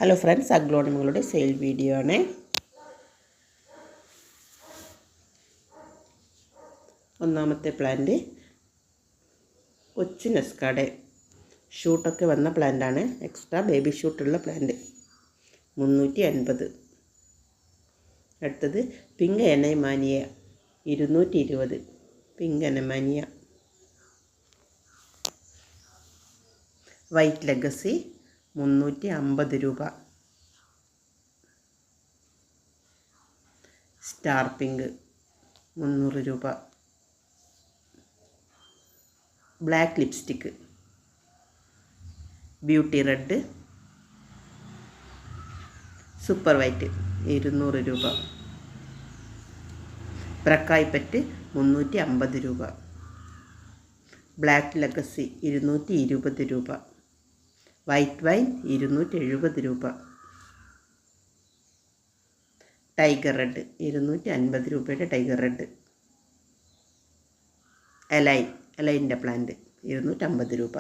Hello friends, അഗ്ലോണിമകളുടെ sale video ആണ്. ഒന്നാമത്തെ പ്ലാന്റ് കൊച്ചു നെസ്കാഡെ ഷൂട്ടൊക്കെ വന്ന പ്ലാന്റാണ്. എക്സ്ട്രാ ബേബി ഷൂട്ടുള്ള പ്ലാന്റ് 350. അടുത്തത് പിങ്ക് എനമാനിയ 220. പിങ്ക് എനമാനിയ. വൈറ്റ് ലെഗസി 350 രൂപ. സ്റ്റാർ പിങ്ക് 300 രൂപ. Black lipstick, beauty red, super white 200 രൂപ. പ്രക്കായ്പറ്റ് 350 രൂപ. ബ്ലാക്ക് ലെഗസി 220 രൂപ. വൈറ്റ് വൈൻ 270 രൂപ. ടൈഗർ റെഡ് 250 രൂപയുടെ ടൈഗർ റെഡ്. എലൈൻ്റെ പ്ലാന്റ് 250 രൂപ.